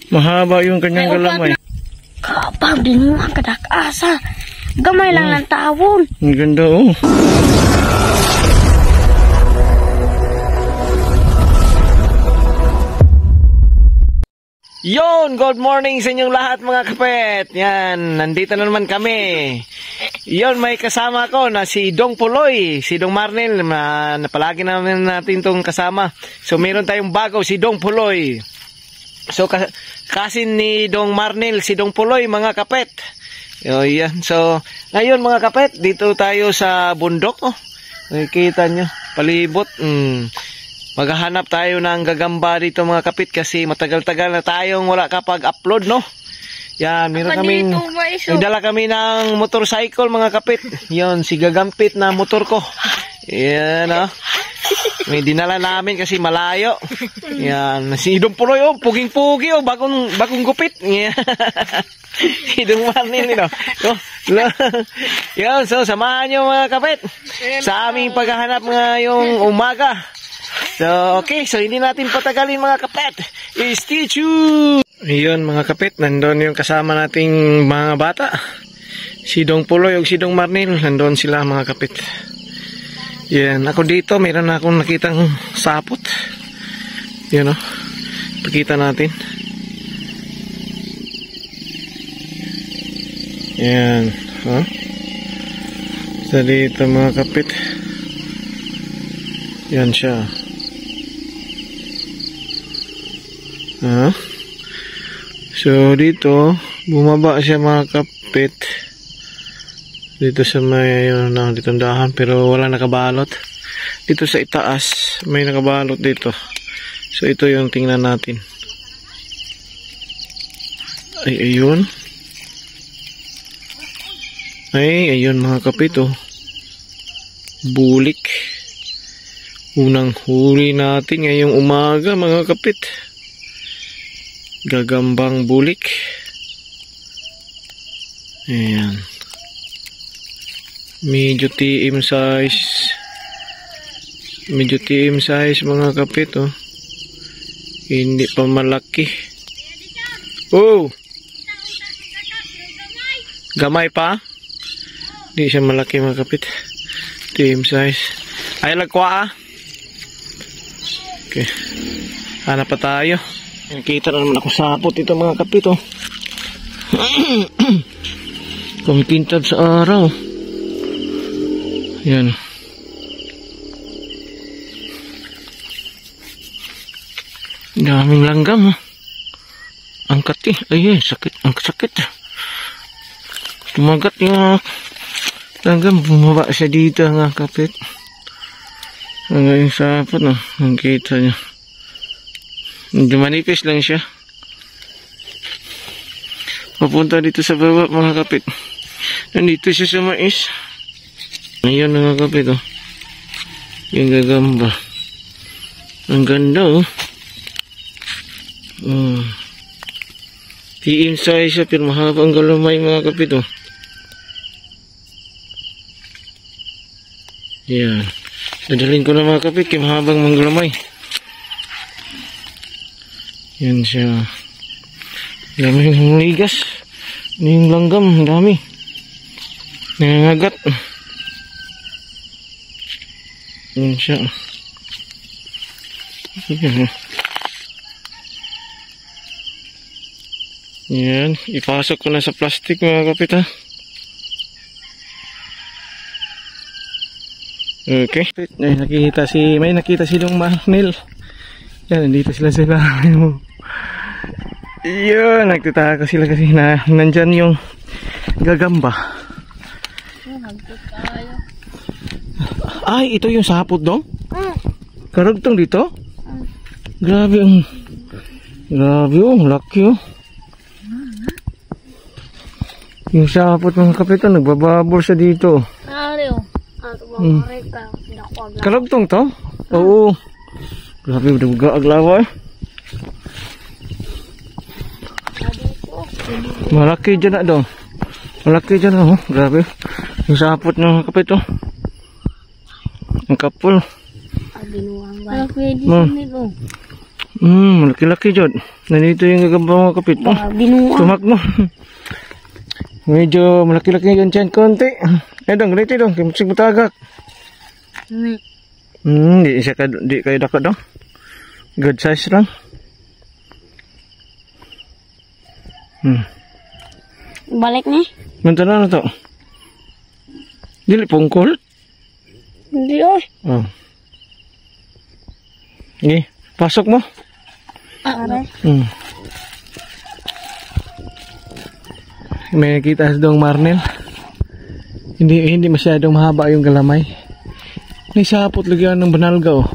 Mahaba yung kanyang galamay. Kapag din mo ang kadak-asa. Gamay lang ng tawon. Ang ganda oh. Yon, good morning sa inyong lahat mga kapet. Yan, nandito na naman kami. Yon, may kasama ko na si Dong Puloy, si Dong Marnel, na palagi namin natin tong kasama. So meron tayong bago, si Dong Puloy. So kasin ni Dong Marnel, si Dong Puloy mga kapet. Yan. So ngayon mga kapet, dito tayo sa bundok. Oh. Nakikita nyo, palibot. Maghahanap tayo ng gagamba dito mga kapit kasi matagal-tagal na tayong wala kapag-upload, no? Yan, meron kaming, nagdala kami ng motorcycle mga kapit. Yan, si gagampit na motor ko. Yan, oh. May dinala namin kasi malayo. Yan, si Dong Puloy, oh, puging-pugi, oh, bagong gupit. Yan. Si Dong Marnel, no? Yan, so samahan nyo mga kapit sa aming paghahanap ngayong umaga. So, okay. So, hindi natin patagalin mga kapet. Stay tuned! Ayun mga kapet. Nandun yung kasama nating mga bata. Si Dong Puloy o si Dong Marnel. Nandun sila mga kapet. Yan. Ako dito, mayroon na akong nakitang sapot. Yan o. Pakita natin. Yan. Huh? So, dito mga kapet. Yan siya. So dito bumaba siya mga kapit dito sa may dito dahan pero wala nakabalot. Dito sa itaas may nakabalot dito. So ito yung tingnan natin. Ay ayun. Ay ayun mga kapit oh. Bulik. Unang huli natin ngayong umaga mga kapit. Gagambang bulik. Ayan. Medyo TM size. Medyo TM size mga kapit oh. Hindi pa malaki. Oh! Gamay pa? Hindi siya malaki mga kapit. TM size. Ay lagwa ah. Okay. Hanap pa tayo. Nakita na naman ako sapot ito mga kapit oh. Kumintad sa araw. Yan. Daming langgam oh. Angkat eh. Ay sakit. Ang sakit. Tumagat yung langgam. Bumaba siya dito mga kapit. Ang sapot no. Ang kita nyo. Medyo manipis lang siya. Papunta dito sa baba mga kapit. Nandito siya sa mais. Ayan mga kapit oh. Yung gagamba. Ang ganda oh. TM size siya pero mahaba ang galamay mga kapit oh. Yan. Dadalhin ko na mga kapit kay mahabang manggalamay. Yan siya. Dami ng ligas. Yung langgam. Dami. Nangangagat. Yan siya. Yan. Ipasok ko na sa plastic mga kapit ha. Okay. May nakita si Dong Marnel. Yan. Nandito sila. Yun, nagtataka sila kasi na nandyan yung gagamba. Ay, ito yung sapot dong? Karugtong dito? Grabe oh, laki oh. Yung sapot ng kapitan, nagbababor siya dito. Karugtong to? Oo. Grabe, aglawa eh. Malaki dyan na daw. Malaki dyan na oh. Grabe. Yung sapot ng kapit oh. Ang kapul. Malaki-laki jud. Nandito yung gagamba mga kapit. Oh, Binuang. tumak mo. Medyo malaki-laki yung tiyan konti. Dong, ganito dong. Kimusig mo tagak. Di kayo dapat dong. Good size lang. Balik ni. Mantan na to. Dili pungkol. Hindi oy. Oh. Sige, pasok mo. Aray. May nakita sa Dong Marnel. Hindi masyadong mahaba yung galamay. May sapot lagyan ng banalga oh.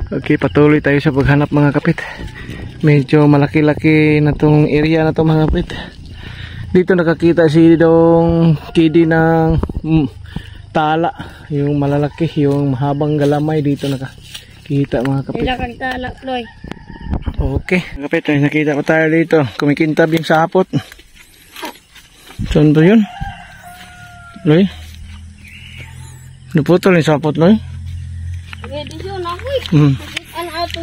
Okay, patuloy tayo sa paghanap mga kapit. Medyo malaki-laki na tong area na to mga kapit. Dito nakakita si Dong Kidi ng tala. Yung malalaki, yung mahabang galamay dito nakakita mga kapit. Ilakan tala, Loy. Okay, mga kapit, nakita ko tayo dito. Kumikintab yung sapot. Saan ba yun? Loy? Naputol yung sapot, Loy? Pwede yun ako eh.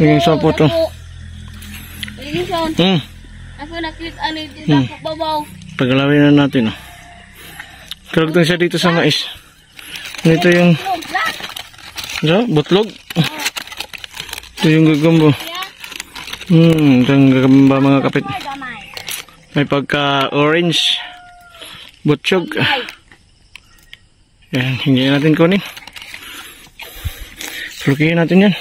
Yung sapot to. Pwede yun. Ako nakita dito sa babaw. Pagalawin na natin. Oh. Karagtang siya dito sa mais. Ito yung butlog. Ito yung gagamba. Ito yung gagamba mga kapit. May pagka-orange. Butchog. Yan, hindi natin kunin. Lukihin natin yan.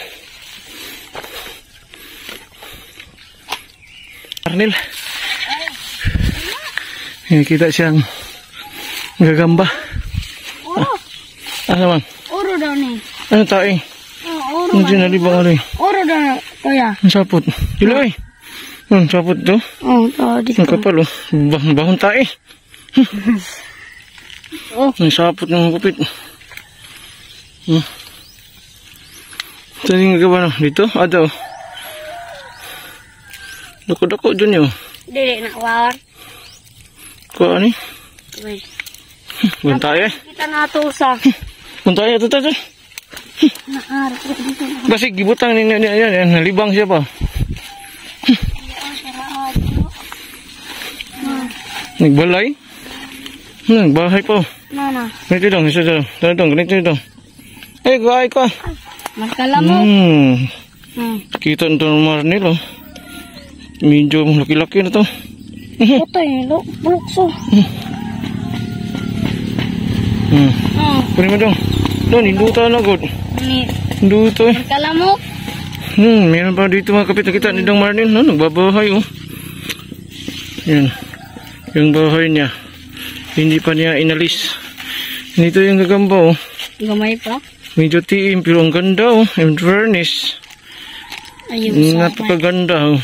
Arnil. Nakita siyang gagamba. Ano man? Oro daw ni. Ano tayo? Oro Ano sinalibang ano eh? Oro daw na, kuya. Ang sapot. Dilo eh. Ang sapot to. Dito. Ang kapal oh. Bahon tayo eh. Ang sapot ng kupit. Saan yung gagawa no? Dito? Daw. Dako-dako dyan yun. Dili na, war. Kuha ni? Wait. Bahon tayo eh. Kita na ito sa. Bahon tayo. Ito. Naarap ko dito. Kasi gibutang yan. Nalibang siya pa. Nagbalay? Nagbahay pa. Nana. Ganito dong, isa dong. Ganito dong. Ay, ko. Magkalamok. Kita nito ng Marnel oh. Medyo laki-laki na to. Ito eh, lukso. Kunin mo dong. Doon, hinduta na god. Hinduta eh. Magkalamok. Meron pa dito mga kapit. Nakita ni Dong Marnel. Nagbabahay oh. Yan. Yung bahay niya. Hindi pa niya inalis. Dito yung gagamba oh. Gamay pa. Medyo tiim pero ang ganda oh. In fairness. Ayun. Napakaganda oh.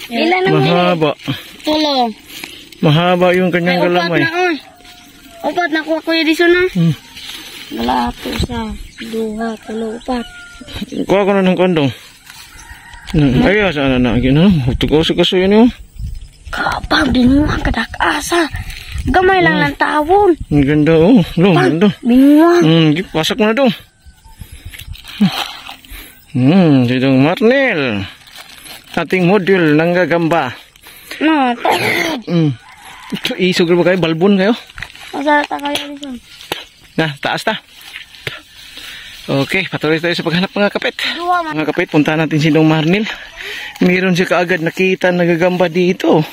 Ilan ang mahaba. Tulo. Mahaba yung kanyang galamay. Upat na kuha kuya dito na. Galato sa 2, 3, 4. Kuha ko na ng kondong. Ay, saan na? Tukoso-koso yun yun. Kapag binuang kadak-asa. Gamay lang ng tawon. Ang ganda oh. Ganda. Binuang. Pasak mo na dong. Si Dong Marnel. Ating module ng gagamba. No, tawon. Isugro ba kayo? Balbon kayo? Masarata kayo dito. Taas na. Okay, patuloy tayo sa paghanap mga kapit. Mga kapit, punta natin si Dong Marnel. Meron siya kaagad nakita na gagamba dito.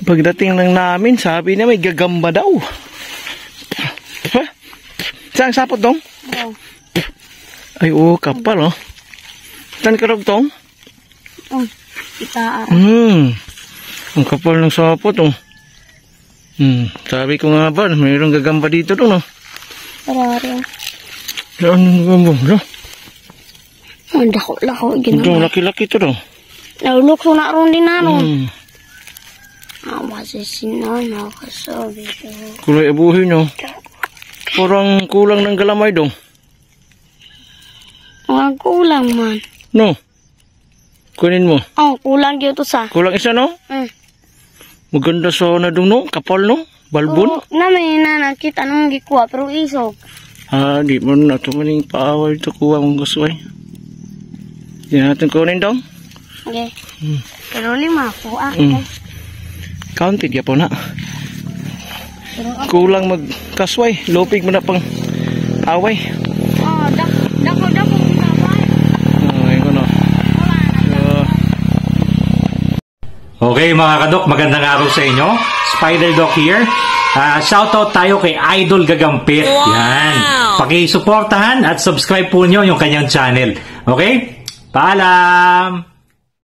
Pagdating lang namin, sabi niya may gagamba daw. Saan sapot dong? Ay, kapal oh. Saan karog tong? Kita. Ang kapal ng sapot oh. Sabi ko nga ba, mayroong gagamba dito dong no? Parari. Saan yung gagamba? Ang dako-lako. Ito, laki-laki ito dong. Naulukso na ron din na ron. Masisinaw na kasabi ko. Kulay abuhin nyo. Parang kulang ng galamay dong. Ang kulang man. No? Kunin mo. Kulang dito sa. Kulang isa no? Maganda sa na dong no? Kapal no? Balbon? Namin na nakita nung gikuha pero isog. Di mo na ito maning paawal ito kuha mong gusto ay. Hindi natin kunin dong. Okay. Pero 5 po Counted ya po na. Pero ako, Kulang magkasway. Lupig mo na pang away. dako babay. Ayun ko no. Okay mga kadok, magandang araw sa inyo. Spider Doc here. Shoutout tayo kay Idol Gagampit. Yan. Paki-suportahan at subscribe po nyo yung kanyang channel. Okay? Paalam!